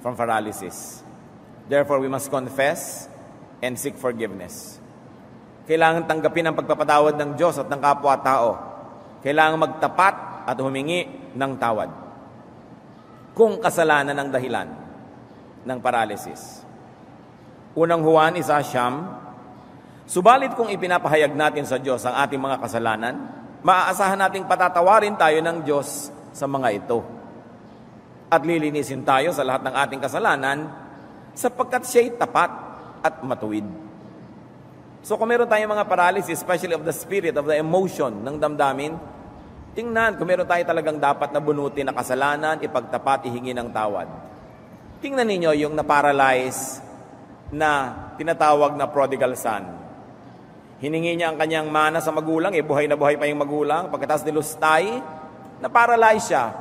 from paralysis. Therefore, we must confess and seek forgiveness. Kailangan tanggapin ang pagpapatawad ng Diyos at ng kapwa-tao kailangan magtapat at humingi ng tawad kung kasalanan ang dahilan ng paralysis. Unang Juan 1:9, subalit kung ipinapahayag natin sa Diyos ang ating mga kasalanan, maaasahan nating patatawarin tayo ng Diyos sa mga ito. At lilinisin tayo sa lahat ng ating kasalanan sapagkat siya'y tapat at matuwid. So kung meron tayong mga paralysis, especially of the spirit, of the emotion, ng damdamin, tingnan kung meron tayo talagang dapat na bunutin na kasalanan, ipagtapat, ihingi ng tawad. Tingnan ninyo yung na-paralyze na tinatawag na prodigal son. Hiningi niya ang kanyang mana sa magulang, buhay na buhay pa yung magulang. Pagkatapos nilustay, na-paralyze siya.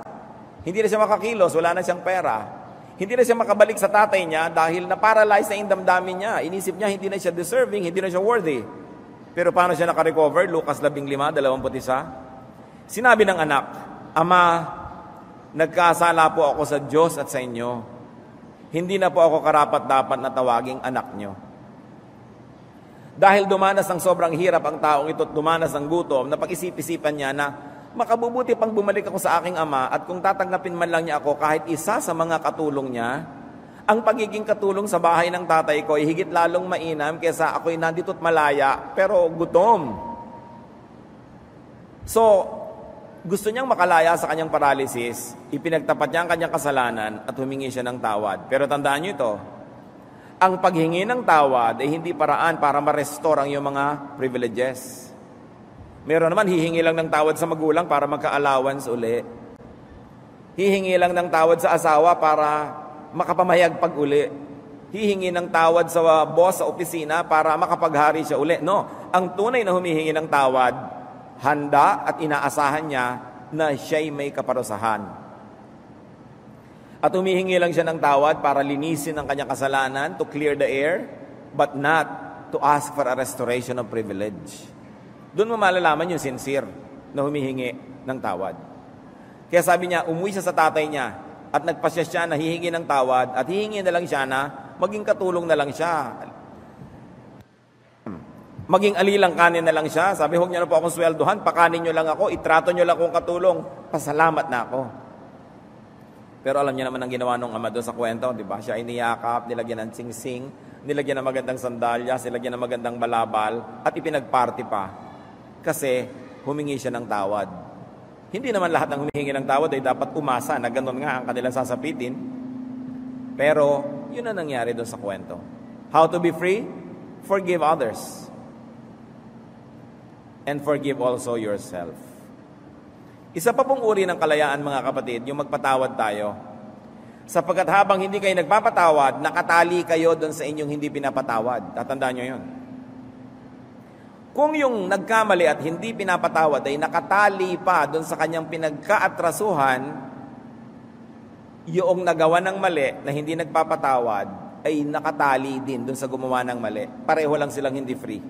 Hindi na siya makakilos, wala na siyang pera. Hindi na siya makabalik sa tatay niya dahil na-paralyze na yung damdamin niya. Inisip niya hindi na siya deserving, hindi na siya worthy. Pero paano siya nakarecover? Lucas 15:21. Sinabi ng anak, Ama, nagkasala po ako sa Diyos at sa inyo. Hindi na po ako karapat-dapat na tawaging anak niyo. Dahil dumanas ng sobrang hirap ang taong ito at dumanas ng gutom, napag-isip-isipan niya na makabubuti pang bumalik ako sa aking ama at kung tatanggapin man lang niya ako kahit isa sa mga katulong niya, ang pagiging katulong sa bahay ng tatay ko ay higit lalong mainam kaysa ako'y nandito't malaya pero gutom. So, gusto niyang makalaya sa kanyang paralysis, ipinagtapat niya ang kanyang kasalanan at humingi siya ng tawad. Pero tandaan niyo ito, ang paghingi ng tawad ay hindi paraan para ma-restore ang iyong mga privileges. Meron naman, hihingi lang ng tawad sa magulang para magka-allowance uli. Hihingi lang ng tawad sa asawa para makapamayag pag uli. Hihingi ng tawad sa boss sa opisina para makapaghari siya uli. No, ang tunay na humihingi ng tawad, handa at inaasahan niya na siya'y may kaparusahan. At humihingi lang siya ng tawad para linisin ang kanyang kasalanan, to clear the air, but not to ask for a restoration of privilege. Doon mo malalaman yung sincere na humihingi ng tawad. Kaya sabi niya, umuwi siya sa tatay niya at nagpasya siya na hihingi ng tawad at hihingi na lang siya na maging katulong na lang siya. Maging alilang kanin na lang siya. Sabi, huwag niyo na po akong sweldohan, pakanin niyo lang ako, itrato niyo lang akong katulong, pasalamat na ako. Pero alam niyo naman ang ginawa ng ama doon sa kwento, di ba? Siya ay niyakap, nilagyan ng singsing, nilagyan ng magandang sandalyas, nilagyan ng magandang balabal, at ipinagparty pa. Kasi humingi siya ng tawad. Hindi naman lahat ng humihingi ng tawad ay dapat umasa na ganun nga ang kanilang sasapitin. Pero yun ang nangyari doon sa kwento. How to be free? Forgive others. And forgive also yourself. Isa pa pong uri ng kalayaan, mga kapatid, yung magpatawad tayo. Sapagkat habang hindi kayo nagpapatawad, nakatali kayo doon sa inyong hindi pinapatawad. Tatandaan nyo yun. Kung yung nagkamali at hindi pinapatawad ay nakatali pa doon sa kanyang pinagkaatrasuhan, yung nagawa ng mali na hindi nagpapatawad ay nakatali din doon sa gumawa ng mali. Pareho lang silang hindi free.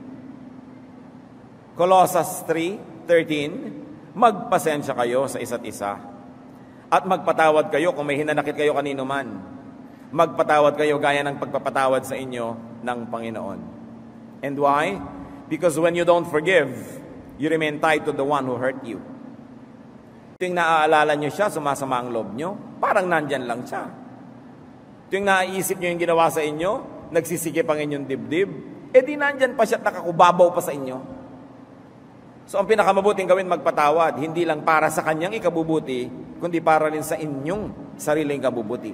Colossians 3:13, magpasensya kayo sa isa't isa at magpatawad kayo kung may hinanakit kayo kanino man. Magpatawad kayo gaya ng pagpapatawad sa inyo ng Panginoon. And why? Because when you don't forgive, you remain tied to the one who hurt you. Tuwing naaalala nyo siya, sumasama ang loob nyo, parang nandyan lang siya. Tuwing naiisip nyo yung ginawa sa inyo, nagsisikip ang inyong dibdib, di nandyan pa siya at nakakubabaw pa sa inyo. So ang pinakamabuting gawin, magpatawad, hindi lang para sa kanyang ikabubuti, kundi para rin sa inyong sariling kabubuti.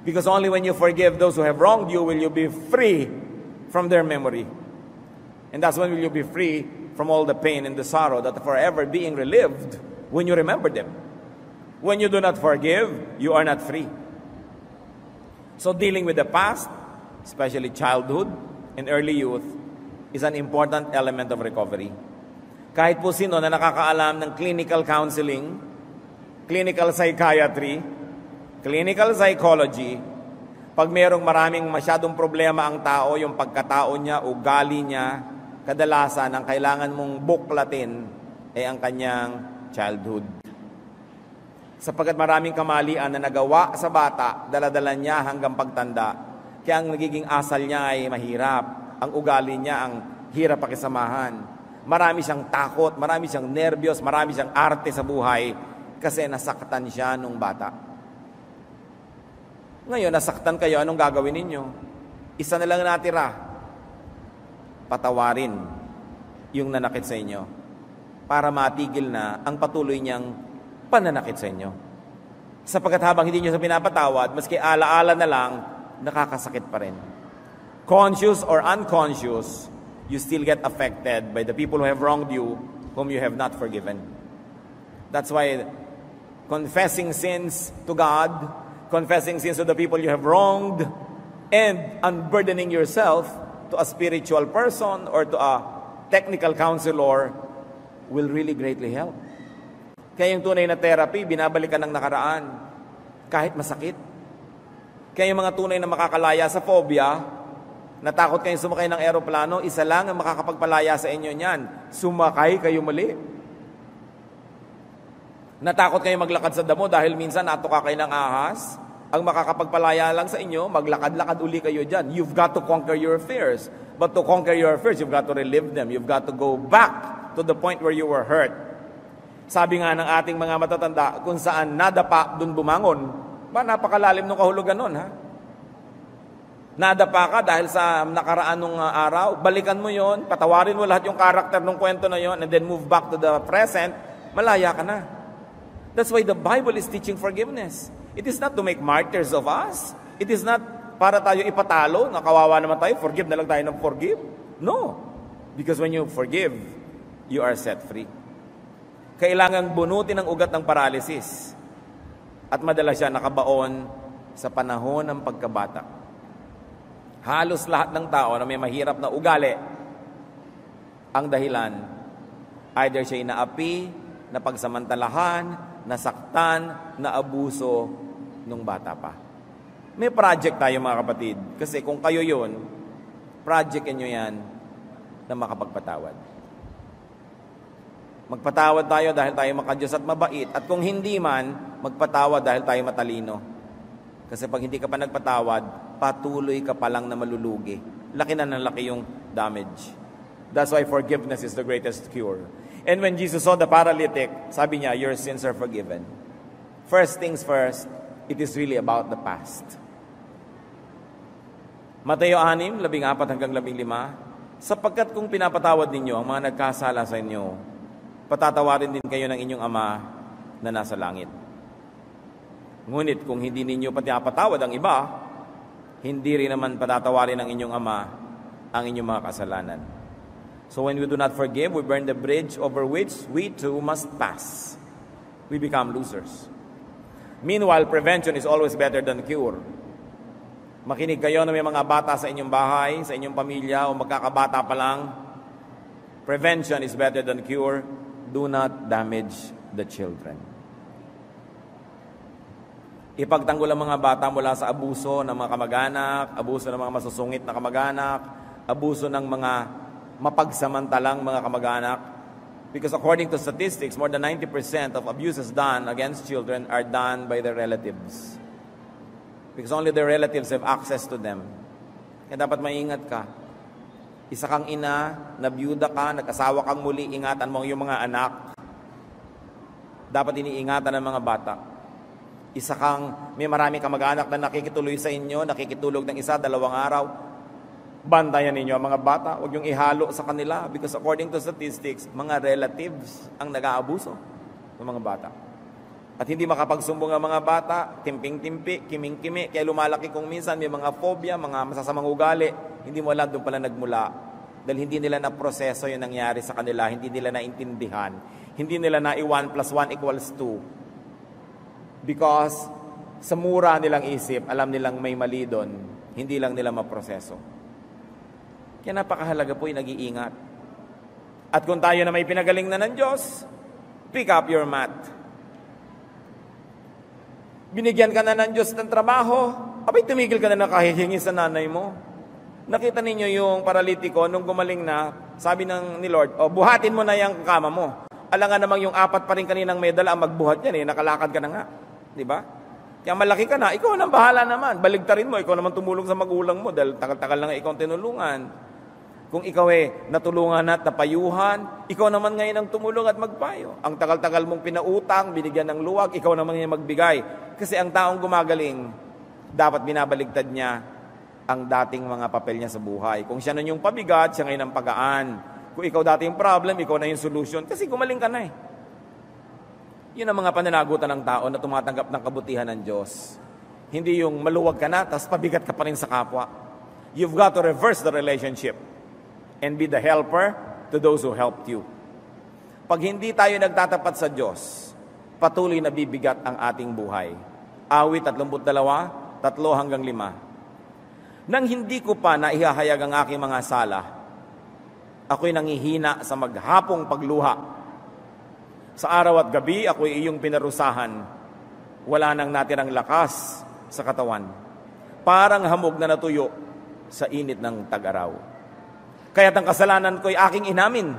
Because only when you forgive those who have wronged you, will you be free from their memory. And that's when will you be free from all the pain and the sorrow that are forever being relived when you remember them. When you do not forgive, you are not free. So dealing with the past, especially childhood and early youth, is an important element of recovery. Kahit po sino na nakakaalam ng clinical counseling, clinical psychiatry, clinical psychology, pag mayroong maraming masyadong problema ang tao, yung pagkatao niya, ugali niya, kadalasan ang kailangan mong buklatin ay ang kanyang childhood. Sapagkat maraming kamalian na nagawa sa bata, daladala niya hanggang pagtanda. Kaya ang nagiging asal niya ay mahirap. Ang ugali niya ang hirap pakisamahan. Marami siyang takot, marami siyang nervyos, marami siyang arte sa buhay kasi nasaktan siya nung bata. Ngayon, nasaktan kayo, anong gagawin ninyo? Isa na lang natira. Patawarin yung nanakit sa inyo para matigil na ang patuloy niyang pananakit sa inyo. Sapagkat habang hindi nyo sa pinapatawad, maski alaala na lang, nakakasakit pa rin. Conscious or unconscious, you still get affected by the people who have wronged you, whom you have not forgiven. That's why confessing sins to God, confessing sins to the people you have wronged, and unburdening yourself to a spiritual person or to a technical counselor will really greatly help. Kaya yung tunay na therapy, binabalikan ng nakaraan, kahit masakit. Kaya yung mga tunay na makakalaya sa phobia, natakot kayong sumakay ng eroplano, isa lang ang makakapagpalaya sa inyo niyan, sumakay kayo muli. Natakot kayo maglakad sa damo dahil minsan natuka kayo ng ahas, ang makakapagpalaya lang sa inyo, maglakad-lakad uli kayo dyan. You've got to conquer your fears. But to conquer your fears, you've got to relive them. You've got to go back to the point where you were hurt. Sabi nga ng ating mga matatanda, kung saan nadapa, dun bumangon. Ba, napakalalim nung kahulugan nun, ha? Nadapa ka dahil sa nakaraan nung araw, balikan mo yon, patawarin mo lahat yung karakter ng kwento na yon, and then move back to the present, malaya ka na. That's why the Bible is teaching forgiveness. It is not to make martyrs of us. It is not para tayo ipatalo, nakawawa naman tayo, forgive na lang tayo ng forgive. No. Because when you forgive, you are set free. Kailangang bunutin ang ugat ng paralysis. At madalas siya nakabaon sa panahon ng pagkabata. Halos lahat ng tao na may mahirap na ugali, ang dahilan, either siya inaapi, napagsamantalahan, nasaktan, naabuso nung bata pa. May project tayo mga kapatid. Kasi kung kayo yun, project nyo yan na makapagpatawad. Magpatawad tayo dahil tayo makadiyos at mabait. At kung hindi man, magpatawad dahil tayo matalino. Kasi pag hindi ka pa nagpatawad, patuloy ka pa lang na malulugi. Laki na ng laki yung damage. That's why forgiveness is the greatest cure. And when Jesus saw the paralytic, sabi niya, your sins are forgiven. First things first, it is really about the past. Mateo 6:14-15, sapagkat kung pinapatawad ninyo ang mga nagkasala sa inyo, patatawarin din kayo ng inyong Ama na nasa langit. Ngunit kung hindi ninyo pinapatawad ang iba, hindi rin naman patatawarin ng inyong Ama ang inyong mga kasalanan. So when we do not forgive, we burn the bridge over which we too must pass. We become losers. Meanwhile, prevention is always better than cure. Makinig kayo na may mga bata sa inyong bahay, sa inyong pamilya, o magkakabata pa lang. Prevention is better than cure. Do not damage the children. Ipagtanggol ang mga bata mula sa abuso ng mga kamag-anak, abuso ng mga masusungit na kamag-anak, abuso ng mga mapagsamantalang mga kamag-anak. Because according to statistics, more than 90% of abuses done against children are done by their relatives. Because only their relatives have access to them. Kaya dapat maingat ka. Isa kang ina, nabiyuda ka, nag-asawa kang muli, ingatan mo yung mga anak. Dapat iniingatan ng mga bata. Isa kang, may marami kamag-anak na nakikituloy sa inyo, nakikitulog ng isa, 2 araw. Bantayan ninyo ang mga bata, huwag yung ihalo sa kanila because according to statistics, mga relatives ang nag-aabuso ng mga bata. At hindi makapagsumbong ang mga bata, timping-timpi, kiming-kimi, kaya lumalaki kung minsan may mga phobia, mga masasamang ugali, hindi mo alam doon pala nagmula. Dahil hindi nila na-proseso yung nangyari sa kanila, hindi nila naintindihan, hindi nila na 1 + 1 = 2. Because sa mura nilang isip, alam nilang may mali doon, hindi lang nila maproseso. Kaya napakahalaga po yung nag-iingat. At kung tayo na may pinagaling na ng Diyos, pick up your mat. Binigyan ka na ng Diyos ng trabaho, abay tumigil ka na nakahihingi sa nanay mo. Nakita ninyo yung paralitiko, nung gumaling na, sabi ni Lord, buhatin mo na yung kama mo. Alangan namang yung 4 pa rin kaninang medal ang magbuhat yan, nakalakad ka na nga. Diba? Kaya malaki ka na, ikaw nang bahala naman. Baligtarin mo, ikaw naman tumulong sa magulang mo dahil tagal-tagal na nga ikaw tinulungan. Kung ikaw natulungan at napayuhan, ikaw naman ngayon ang tumulong at magpayo. Ang tagal-tagal mong pinautang, binigyan ng luwag, ikaw naman ngayon magbigay. Kasi ang taong gumagaling, dapat binabaligtad niya ang dating mga papel niya sa buhay. Kung siya nun yung pabigat, siya ngayon ang pagaan. Kung ikaw dati yung problem, ikaw na yung solution. Kasi gumaling ka na Yun ang mga pananagutan ng tao na tumatanggap ng kabutihan ng Diyos. Hindi yung maluwag ka na, tapos pabigat ka pa rin sa kapwa. You've got to reverse the relationship and be the helper to those who helped you. Pag hindi tayo nagtatapat sa Diyos, patuloy na bibigat ang ating buhay. Awit 32, 3-5. Nang hindi ko pa naihahayag ang aking mga sala, ako'y nangihina sa maghapong pagluha. Sa araw at gabi, ako'y iyong pinarusahan. Wala nang natirang lakas sa katawan. Parang hamog na natuyo sa init ng tag-araw. Kaya't ang kasalanan ko'y aking inamin.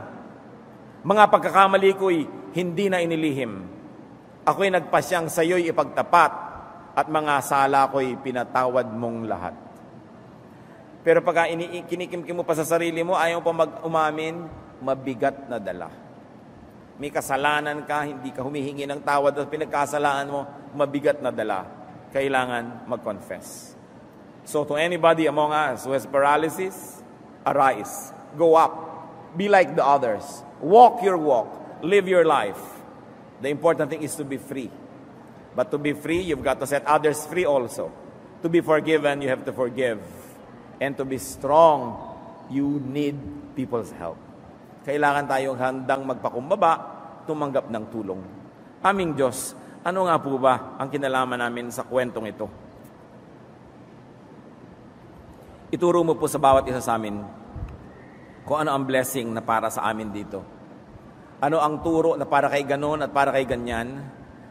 Mga pagkakamali ko'y hindi na inilihim. Ako'y nagpasyang sa iyo'y ipagtapat at mga sala ko'y pinatawad mong lahat. Pero pagka kinikimkim mo pa sa sarili mo, ayaw pa umamin, mabigat na dala. May kasalanan ka, hindi ka humihingi ng tawad at pinagkasalaan mo, mabigat na dala. Kailangan mag-confess. So to anybody among us who has paralysis, arise, go up, be like the others, walk your walk, live your life. The important thing is to be free. But to be free, you've got to set others free also. To be forgiven, you have to forgive. And to be strong, you need people's help. Kailangan tayong handang magpakumbaba, tumanggap ng tulong. Aming Diyos, ano nga po ba ang kinalaman namin sa kwentong ito? Ituro mo po sa bawat isa sa amin kung ano ang blessing na para sa amin dito. Ano ang turo na para kay ganon at para kay ganyan?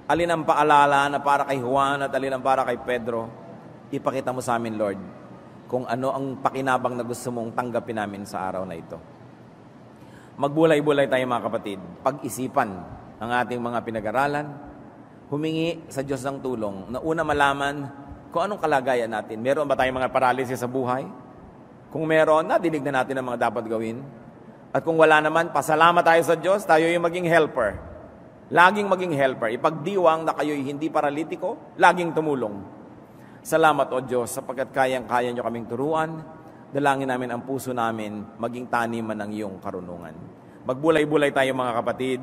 Alin ang paalala na para kay Juan at alin ang para kay Pedro? Ipakita mo sa amin, Lord, kung ano ang pakinabang na gusto mong tanggapin namin sa araw na ito. Magbulay-bulay tayo mga kapatid. Pag-isipan ang ating mga pinag-aralan, humingi sa Diyos ng tulong na una malaman kung anong kalagayan natin. Meron ba tayong mga paralysis sa buhay? Kung meron, nadinig na natin ang mga dapat gawin. At kung wala naman, pasalamat tayo sa Diyos, tayo yung maging helper. Laging maging helper. Ipagdiwang na kayo'y hindi paralitiko, laging tumulong. Salamat o Diyos, sapagkat kayang-kaya nyo kaming turuan. Dalangin namin ang puso namin, maging taniman ng iyong karunungan. Magbulay-bulay tayo mga kapatid,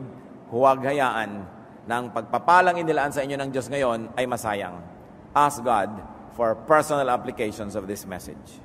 huwag hayaan na ang pagpapalang inilaan sa inyo ng Diyos ngayon ay masayang. Ask God for personal applications of this message.